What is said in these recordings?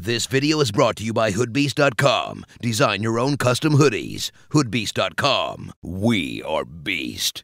This video is brought to you by hoodbeast.com. Design your own custom hoodies. hoodbeast.com. We are beast.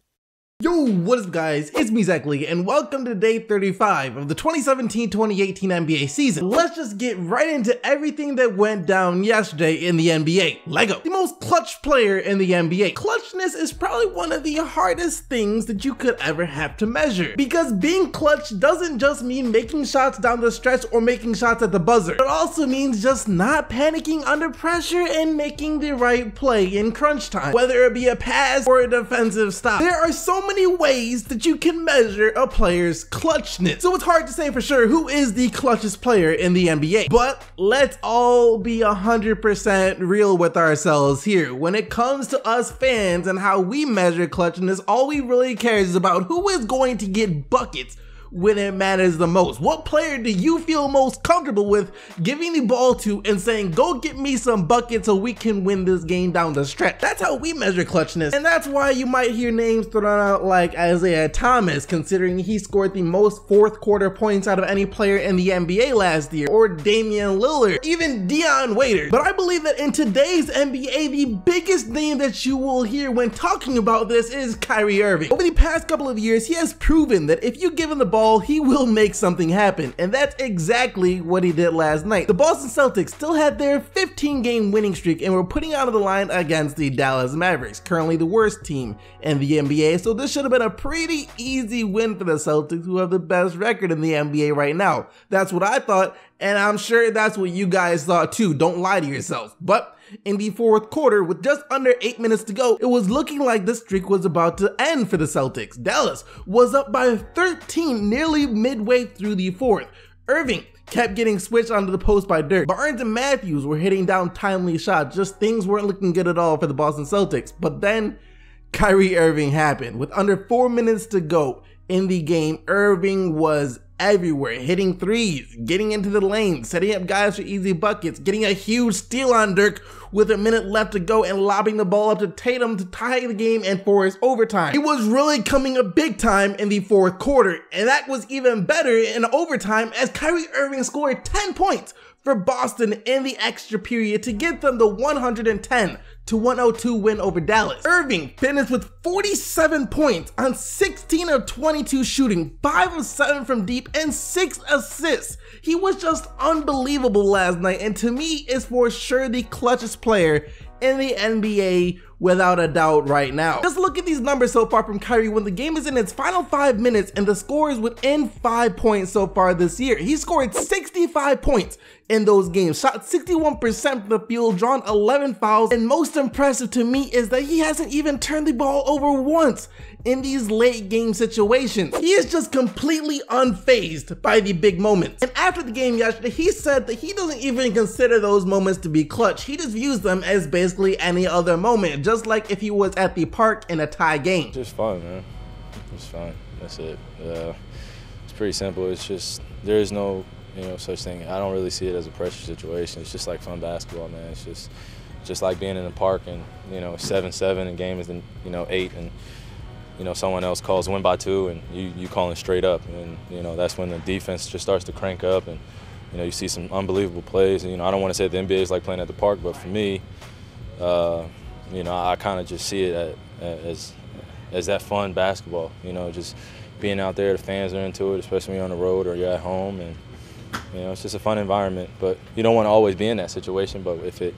Yo, what is up guys, it's me Zach Lee, and welcome to day 35 of the 2017-2018 NBA season. Let's just get right into everything that went down yesterday in the NBA. Lego, the most clutch player in the NBA. Clutchness is probably one of the hardest things that you could ever have to measure, because being clutch doesn't just mean making shots down the stretch or making shots at the buzzer. It also means just not panicking under pressure and making the right play in crunch time, whether it be a pass or a defensive stop. There are so many ways that you can measure a player's clutchness, so it's hard to say for sure who is the clutchest player in the NBA. But let's all be 100% real with ourselves here. When it comes to us fans and how we measure clutchness, all we really care is about who is going to get buckets when it matters the most. What player do you feel most comfortable with giving the ball to and saying, go get me some buckets so we can win this game down the stretch? That's how we measure clutchness, and that's why you might hear names thrown out like Isaiah Thomas, considering he scored the most fourth quarter points out of any player in the NBA last year, or Damian Lillard, even Dion Waiters. But I believe that in today's NBA, the biggest name that you will hear when talking about this is Kyrie Irving. Over the past couple of years, he has proven that if you give him the ball, he will make something happen, and that's exactly what he did last night. The Boston Celtics still had their 15-game winning streak and were putting out of the line against the Dallas Mavericks, currently the worst team in the NBA, so this should have been a pretty easy win for the Celtics, who have the best record in the NBA right now. That's what I thought, and I'm sure that's what you guys thought too. Don't lie to yourselves. But in the fourth quarter, with just under 8 minutes to go, it was looking like the streak was about to end for the Celtics. Dallas was up by 13 nearly midway through the fourth. Irving kept getting switched onto the post by Dirk. Barnes and Matthews were hitting down timely shots. Just things weren't looking good at all for the Boston Celtics. But then Kyrie Irving happened. With under 4 minutes to go in the game, Irving was everywhere, hitting threes, getting into the lane, setting up guys for easy buckets, getting a huge steal on Dirk with a minute left to go, and lobbing the ball up to Tatum to tie the game and force overtime. He was really coming up big time in the fourth quarter, and that was even better in overtime as Kyrie Irving scored 10 points for Boston in the extra period to get them the 110-102 win over Dallas. Irving finished with 47 points on 16 of 22 shooting, 5 of 7 from deep, and 6 assists. He was just unbelievable last night, and to me is for sure the clutchest player in the NBA without a doubt right now. Just look at these numbers so far from Kyrie when the game is in its final 5 minutes and the score is within 5 points so far this year. He scored 65 points in those games, shot 61% from the field, drawn 11 fouls, and most impressive to me is that he hasn't even turned the ball over once in these late game situations. He is just completely unfazed by the big moments. And after the game yesterday, he said that he doesn't even consider those moments to be clutch. He just views them as basically any other moment, just like if he was at the park in a tie game. Just fun, man. Just fun. That's it. It's pretty simple. It's just, there is no, such thing. I don't really see it as a pressure situation. It's just like fun basketball, man. It's just like being in the park and, 7-7 and game is, 8 and, someone else calls win by 2 and you calling straight up. And, that's when the defense just starts to crank up and, you see some unbelievable plays. And, I don't want to say the NBA is like playing at the park, but for me, I kind of just see it as that fun basketball, just being out there, the fans are into it, especially when you're on the road or you're at home, and it's just a fun environment. But you don't want to always be in that situation, but if it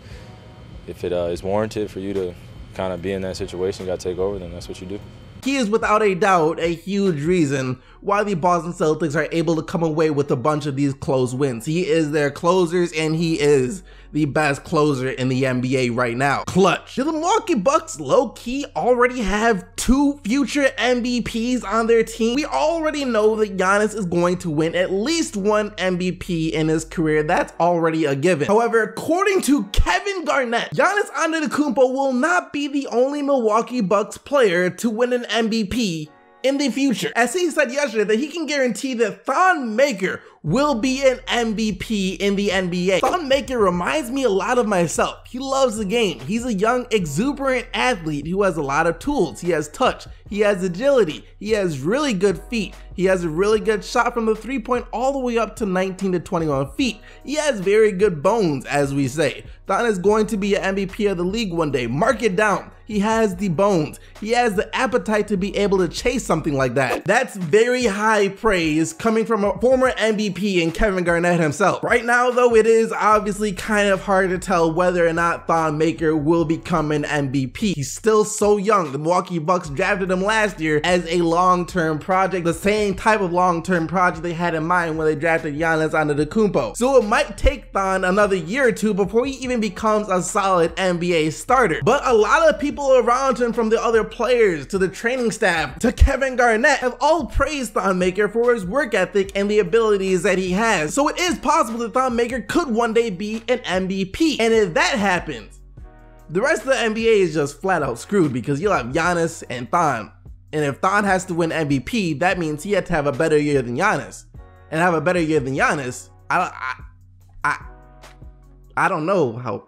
is warranted for you to kind of be in that situation, you got to take over, then that's what you do. He is without a doubt a huge reason why the Boston Celtics are able to come away with a bunch of these close wins. He is their closers, and he is the best closer in the NBA right now. Clutch. Do the Milwaukee Bucks low-key already have 2 future MVPs on their team? We already know that Giannis is going to win at least 1 MVP in his career. That's already a given. However, according to Kevin Garnett, Giannis Antetokounmpo will not be the only Milwaukee Bucks player to win an MVP in the future, as he said yesterday that he can guarantee that Thon Maker will be an MVP in the NBA. Thon Maker reminds me a lot of myself. He loves the game. He's a young, exuberant athlete who has a lot of tools. He has touch, he has agility, he has really good feet, he has a really good shot from the 3-point all the way up to 19 to 21 feet. He has very good bones, as we say. Thon is going to be an MVP of the league one day. Mark it down. He has the bones. He has the appetite to be able to chase something like that. That's very high praise coming from a former MVP in Kevin Garnett himself. Right now, though, it is obviously kind of hard to tell whether or not Thon Maker will become an MVP. He's still so young. The Milwaukee Bucks drafted him last year as a long-term project, the same type of long-term project they had in mind when they drafted Giannis Antetokounmpo. So it might take Thon another year or two before he even becomes a solid NBA starter. But a lot of people around him, from the other players to the training staff to Kevin Garnett, have all praised Thon Maker for his work ethic and the abilities that he has. So it is possible that Thon Maker could one day be an MVP. And if that happens, the rest of the NBA is just flat out screwed, because you'll have Giannis and Thon. And if Thon has to win MVP, that means he had to have a better year than Giannis. And have a better year than Giannis, I don't know how.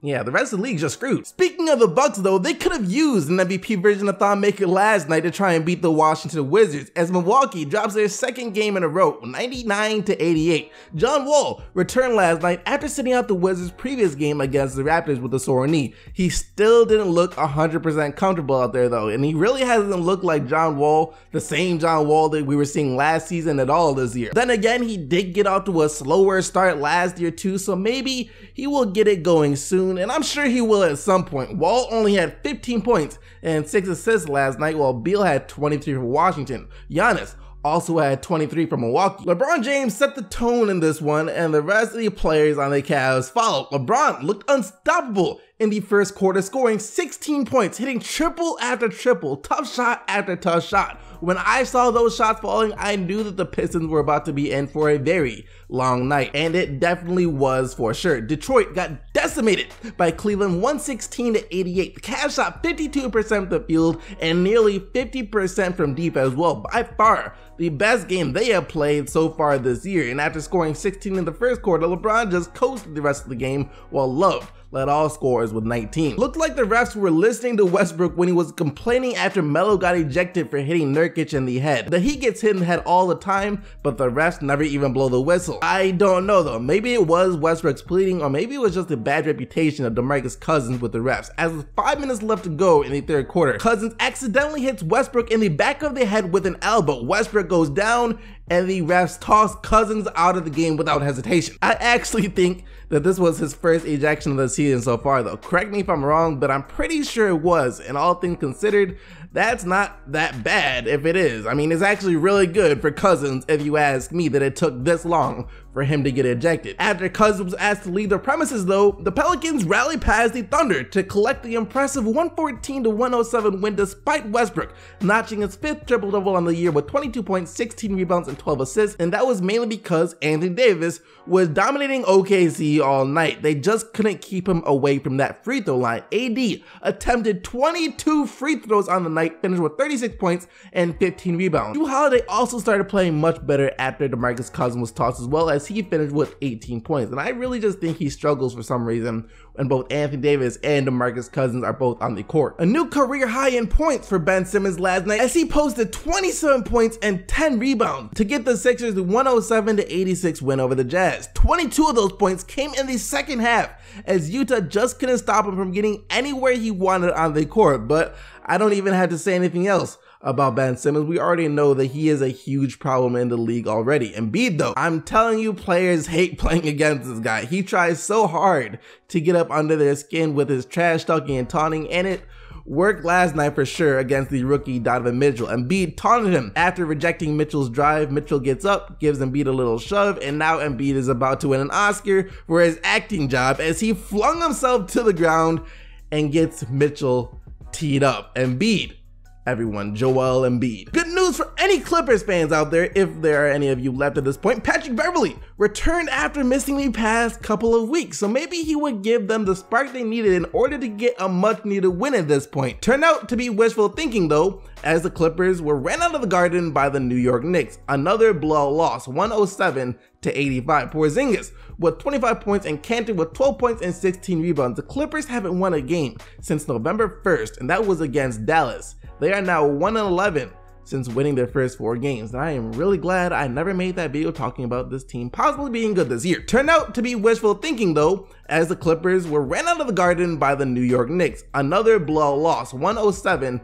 Yeah, the rest of the league's just screwed. Speaking of the Bucks, though, they could have used an MVP version of Thon Maker last night to try and beat the Washington Wizards, as Milwaukee drops their second game in a row, 99 to 88. John Wall returned last night after sitting out the Wizards' previous game against the Raptors with a sore knee. He still didn't look 100% comfortable out there, though, and he really hasn't looked like John Wall, the same John Wall that we were seeing last season at all this year. Then again, he did get off to a slower start last year too, so maybe he will get it going soon. And I'm sure he will at some point. Wall only had 15 points and 6 assists last night, while Beal had 23 for Washington. Giannis also had 23 from Milwaukee. LeBron James set the tone in this one, and the rest of the players on the Cavs followed. LeBron looked unstoppable in the first quarter, scoring 16 points, hitting triple after triple, tough shot after tough shot. When I saw those shots falling, I knew that the Pistons were about to be in for a very long night, and it definitely was for sure. Detroit got decimated by Cleveland 116 to 88. The Cavs shot 52% from the field and nearly 50% from deep as well. By far the best game they have played so far this year, and after scoring 16 in the first quarter, LeBron just coasted the rest of the game, while Love led all scorers with 19. Looked like the refs were listening to Westbrook when he was complaining after Melo got ejected for hitting Nurkic in the head. That he gets hit in the head all the time, but the refs never even blow the whistle. I don't know though. Maybe it was Westbrook's pleading, or maybe it was just the bad reputation of DeMarcus Cousins with the refs. As with 5 minutes left to go in the third quarter, Cousins accidentally hits Westbrook in the back of the head with an elbow. Westbrook goes down, and the refs toss Cousins out of the game without hesitation. I actually think that this was his first ejection of the season so far though. Correct me if I'm wrong, but I'm pretty sure it was, and all things considered, that's not that bad if it is. I mean, it's actually really good for Cousins if you ask me, that it took this long for him to get ejected. After Cousins was asked to leave the premises though, the Pelicans rallied past the Thunder to collect the impressive 114 to 107 win despite Westbrook notching his 5th triple-double on the year with 22 points, 16 rebounds, and 12 assists, and that was mainly because Anthony Davis was dominating OKC all night. They just couldn't keep him away from that free throw line. AD attempted 22 free throws on the night, finished with 36 points and 15 rebounds. Jrue Holiday also started playing much better after DeMarcus Cousins was tossed as well, as he finished with 18 points. And I really just think he struggles for some reason when both Anthony Davis and DeMarcus Cousins are both on the court. A new career high in points for Ben Simmons last night, as he posted 27 points and 10 rebounds to get the Sixers the 107 to 86 win over the Jazz. 22 of those points came in the second half, as Utah just couldn't stop him from getting anywhere he wanted on the court. But I don't even have to say anything else about Ben Simmons. We already know that he is a huge problem in the league already. Embiid though, I'm telling you, players hate playing against this guy. He tries so hard to get up under their skin with his trash talking and taunting, and it worked last night for sure against the rookie Donovan Mitchell. Embiid taunted him after rejecting Mitchell's drive. Mitchell gets up, gives Embiid a little shove, and now Embiid is about to win an Oscar for his acting job, as he flung himself to the ground and gets Mitchell teed up. Embiid, everyone, Joel Embiid. Good news news for any Clippers fans out there, if there are any of you left at this point. Patrick Beverley returned after missing the past couple of weeks, so maybe he would give them the spark they needed in order to get a much needed win at this point. Turned out to be wishful thinking though, as the Clippers were ran out of the Garden by the New York Knicks. Another blowout loss, 107-85. Porzingis with 25 points and Cant with 12 points and 16 rebounds. The Clippers haven't won a game since November 1st, and that was against Dallas. They are now 1-11 since winning their first 4 games, and I am really glad I never made that video talking about this team possibly being good this year. Turned out to be wishful thinking though, as the Clippers were ran out of the Garden by the New York Knicks. Another blowout loss, 107-85.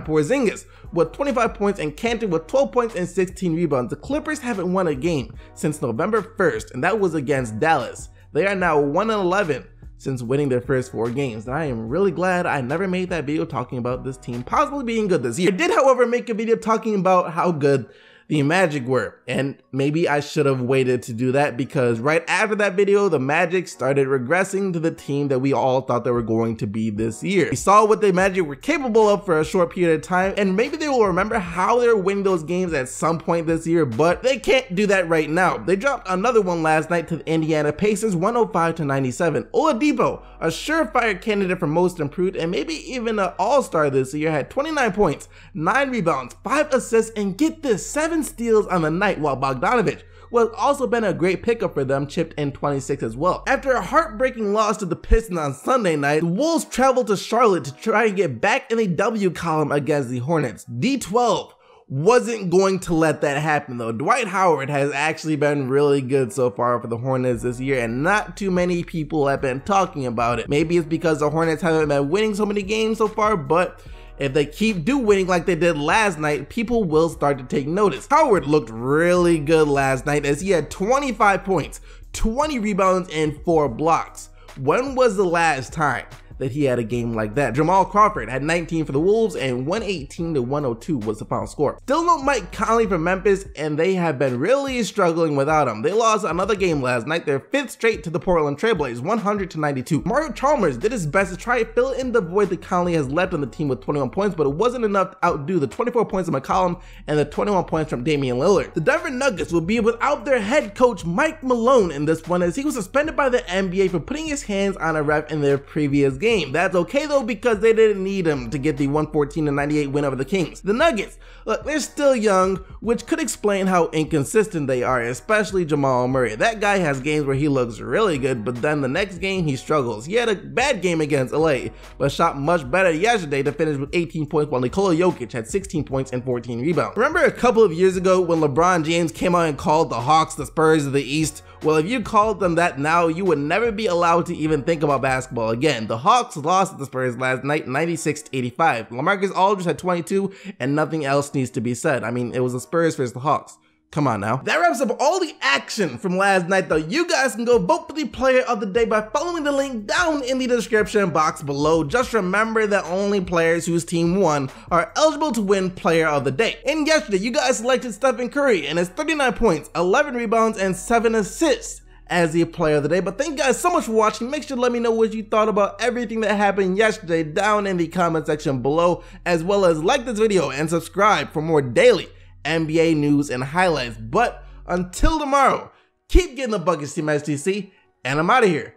Porzingis with 25 points and Cant with 12 points and 16 rebounds. The Clippers haven't won a game since November 1st, and that was against Dallas. They are now 1-11 since winning their first 4 games, and I am really glad I never made that video talking about this team possibly being good this year. I did, however, make a video talking about how good the Magic were, and maybe I should have waited to do that because right after that video, the Magic started regressing to the team that we all thought they were going to be this year. We saw what the Magic were capable of for a short period of time, and maybe they will remember how they were winning those games at some point this year, but they can't do that right now. They dropped another one last night to the Indiana Pacers, 105-97. Oladipo, a surefire candidate for most improved and maybe even an all-star this year, had 29 points, 9 rebounds, 5 assists, and get this, 7 steals on the night, while Bogdanovich, who has also been a great pickup for them, chipped in 26 as well. After a heartbreaking loss to the Pistons on Sunday night, the Wolves traveled to Charlotte to try and get back in the W column against the Hornets. D12 wasn't going to let that happen though. Dwight Howard has actually been really good so far for the Hornets this year, and not too many people have been talking about it. Maybe it's because the Hornets haven't been winning so many games so far, but if they keep winning like they did last night, people will start to take notice. Howard looked really good last night as he had 25 points, 20 rebounds, and 4 blocks. When was the last time that he had a game like that? Jamal Crawford had 19 for the Wolves, and 118-102 was the final score. Still no Mike Conley from Memphis, and they have been really struggling without him. They lost another game last night, their 5th straight to the Portland Trailblazers, 100-92. Mario Chalmers did his best to try to fill in the void that Conley has left on the team with 21 points, but it wasn't enough to outdo the 24 points of McCollum and the 21 points from Damian Lillard. The Denver Nuggets will be without their head coach Mike Malone in this one, as he was suspended by the NBA for putting his hands on a ref in their previous game. That's okay though, because they didn't need him to get the 114-98 win over the Kings. The Nuggets, look, they're still young, which could explain how inconsistent they are, especially Jamal Murray. That guy has games where he looks really good, but then the next game he struggles. He had a bad game against LA, but shot much better yesterday to finish with 18 points, while Nikola Jokic had 16 points and 14 rebounds. Remember a couple of years ago when LeBron James came out and called the Hawks the Spurs of the East? Well, if you called them that now, you would never be allowed to even think about basketball again. The Hawks lost to the Spurs last night, 96-85. LaMarcus Aldridge had 22, and nothing else needs to be said. I mean, it was the Spurs versus the Hawks. Come on now. That wraps up all the action from last night though. You guys can go vote for the player of the day by following the link down in the description box below. Just remember that only players whose team won are eligible to win player of the day. And yesterday, you guys selected Stephen Curry and his 39 points, 11 rebounds, and 7 assists as the player of the day. But thank you guys so much for watching. Make sure to let me know what you thought about everything that happened yesterday down in the comment section below, as well as like this video and subscribe for more daily NBA news and highlights. But until tomorrow, keep getting the buckets, Team SGC, and I'm out of here.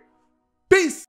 Peace!